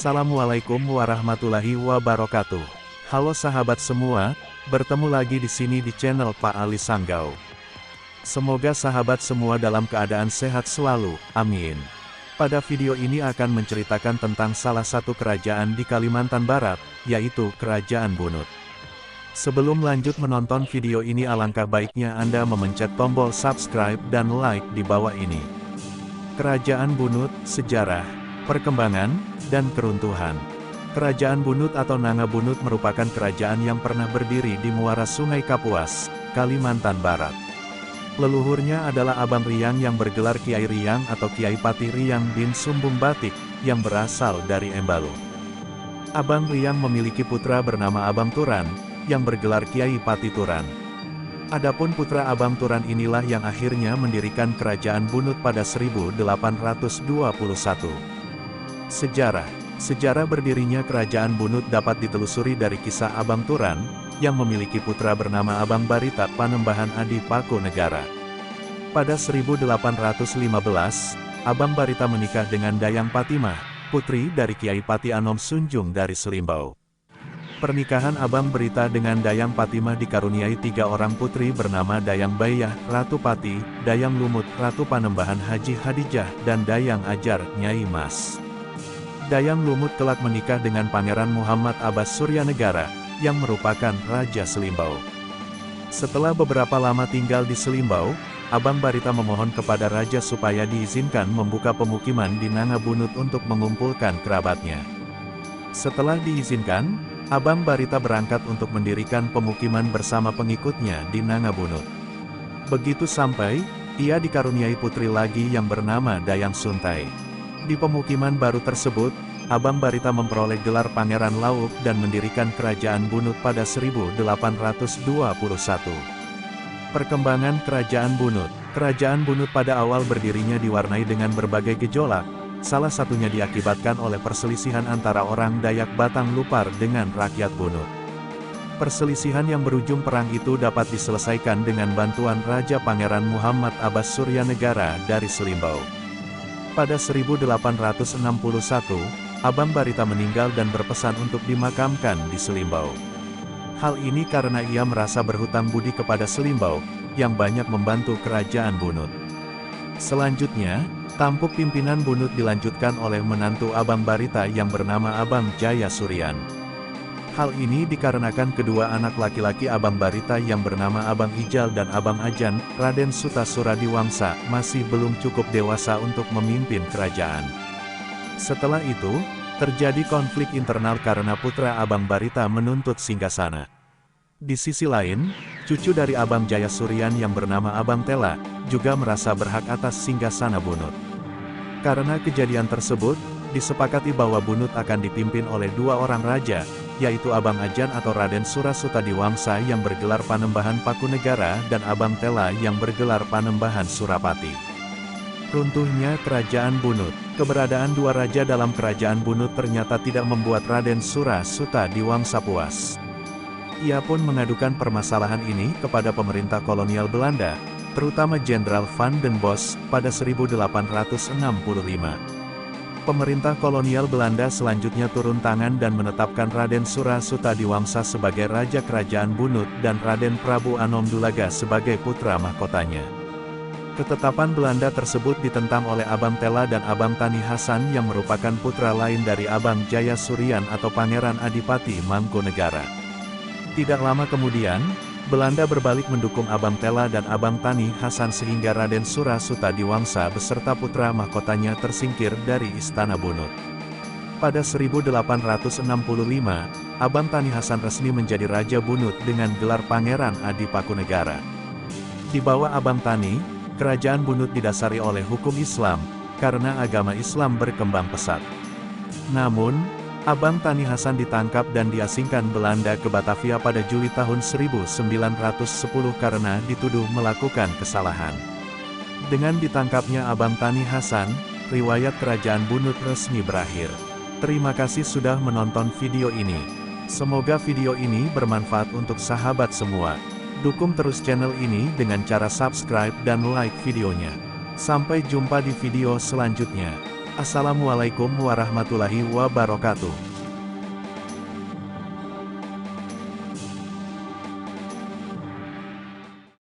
Assalamualaikum warahmatullahi wabarakatuh. Halo sahabat semua, bertemu lagi di sini di channel Pak Ali Sanggau. Semoga sahabat semua dalam keadaan sehat selalu, amin. Pada video ini akan menceritakan tentang salah satu kerajaan di Kalimantan Barat, yaitu Kerajaan Bunut. Sebelum lanjut menonton video ini, alangkah baiknya Anda memencet tombol subscribe dan like di bawah ini. Kerajaan Bunut, sejarah, perkembangan, dan keruntuhan. Kerajaan Bunut atau Nanga Bunut merupakan kerajaan yang pernah berdiri di muara Sungai Kapuas, Kalimantan Barat. Leluhurnya adalah Abang Riyang yang bergelar Kiai Riyang atau Kiai Pati Riyang bin Sumbung Batik, yang berasal dari Embalu. Abang Riyang memiliki putra bernama Abang Turan, yang bergelar Kiai Pati Turan. Adapun putra Abang Turan inilah yang akhirnya mendirikan Kerajaan Bunut pada 1821. Sejarah berdirinya Kerajaan Bunut dapat ditelusuri dari kisah Abang Turan, yang memiliki putra bernama Abang Barita Panembahan Adipakunegara. Pada 1815, Abang Barita menikah dengan Dayang Patimah, putri dari Kiai Pati Anom Sunjung dari Selimbau. Pernikahan Abang Barita dengan Dayang Patimah dikaruniai 3 orang putri bernama Dayang Bayah, Ratu Pati, Dayang Lumut, Ratu Panembahan Haji Hadijah, dan Dayang Ajar, Nyai Mas. Dayang Lumut kelak menikah dengan Pangeran Muhammad Abbas Suryanegara, yang merupakan Raja Selimbau. Setelah beberapa lama tinggal di Selimbau, Abang Barita memohon kepada Raja supaya diizinkan membuka pemukiman di Nanga Bunut untuk mengumpulkan kerabatnya. Setelah diizinkan, Abang Barita berangkat untuk mendirikan pemukiman bersama pengikutnya di Nanga Bunut. Begitu sampai, ia dikaruniai putri lagi yang bernama Dayang Suntai. Di pemukiman baru tersebut, Abang Barita memperoleh gelar Pangeran Lauk dan mendirikan Kerajaan Bunut pada 1821. Perkembangan Kerajaan Bunut. Kerajaan Bunut pada awal berdirinya diwarnai dengan berbagai gejolak, salah satunya diakibatkan oleh perselisihan antara orang Dayak Batang Lupar dengan rakyat Bunut. Perselisihan yang berujung perang itu dapat diselesaikan dengan bantuan Raja Pangeran Muhammad Abbas Suryanegara dari Selimbau. Pada 1861, Abang Barita meninggal dan berpesan untuk dimakamkan di Selimbau. Hal ini karena ia merasa berhutang budi kepada Selimbau, yang banyak membantu Kerajaan Bunut. Selanjutnya, tampuk pimpinan Bunut dilanjutkan oleh menantu Abang Barita yang bernama Abang Jaya Suryan. Hal ini dikarenakan kedua anak laki-laki Abang Barita yang bernama Abang Ijal dan Abang Ajan, Raden Sutasura Diwangsa, masih belum cukup dewasa untuk memimpin kerajaan. Setelah itu, terjadi konflik internal karena putra Abang Barita menuntut singgasana. Di sisi lain, cucu dari Abang Jaya Suryan yang bernama Abang Tela, juga merasa berhak atas singgasana Bunut. Karena kejadian tersebut, disepakati bahwa Bunut akan dipimpin oleh 2 orang raja, yaitu Abang Ajan atau Raden Surasuta Diwangsa yang bergelar Panembahan Pakunegara dan Abang Tela yang bergelar Panembahan Surapati. Runtuhnya Kerajaan Bunut. Keberadaan 2 raja dalam Kerajaan Bunut ternyata tidak membuat Raden Surasuta Diwangsa puas. Ia pun mengadukan permasalahan ini kepada pemerintah kolonial Belanda, terutama Jenderal Van den Bosch, pada 1865. Pemerintah kolonial Belanda selanjutnya turun tangan dan menetapkan Raden Surasuta Diwangsa sebagai Raja Kerajaan Bunut dan Raden Prabu Anom Dulaga sebagai putra mahkotanya. Ketetapan Belanda tersebut ditentang oleh Abang Tela dan Abang Tani Hasan yang merupakan putra lain dari Abang Jaya Suryan atau Pangeran Adipati Mangkunegara. Tidak lama kemudian, Belanda berbalik mendukung Abang Tela dan Abang Tani Hasan sehingga Raden Surasuta Diwangsa beserta putra mahkotanya tersingkir dari Istana Bunut. Pada 1865, Abang Tani Hasan resmi menjadi Raja Bunut dengan gelar Pangeran Adipakunegara. Di bawah Abang Tani, Kerajaan Bunut didasari oleh hukum Islam, karena agama Islam berkembang pesat. Namun, Abang Tani Hasan ditangkap dan diasingkan Belanda ke Batavia pada Juli tahun 1910 karena dituduh melakukan kesalahan. Dengan ditangkapnya Abang Tani Hasan, riwayat Kerajaan Bunut resmi berakhir. Terima kasih sudah menonton video ini. Semoga video ini bermanfaat untuk sahabat semua. Dukung terus channel ini dengan cara subscribe dan like videonya. Sampai jumpa di video selanjutnya. Assalamualaikum warahmatullahi wabarakatuh.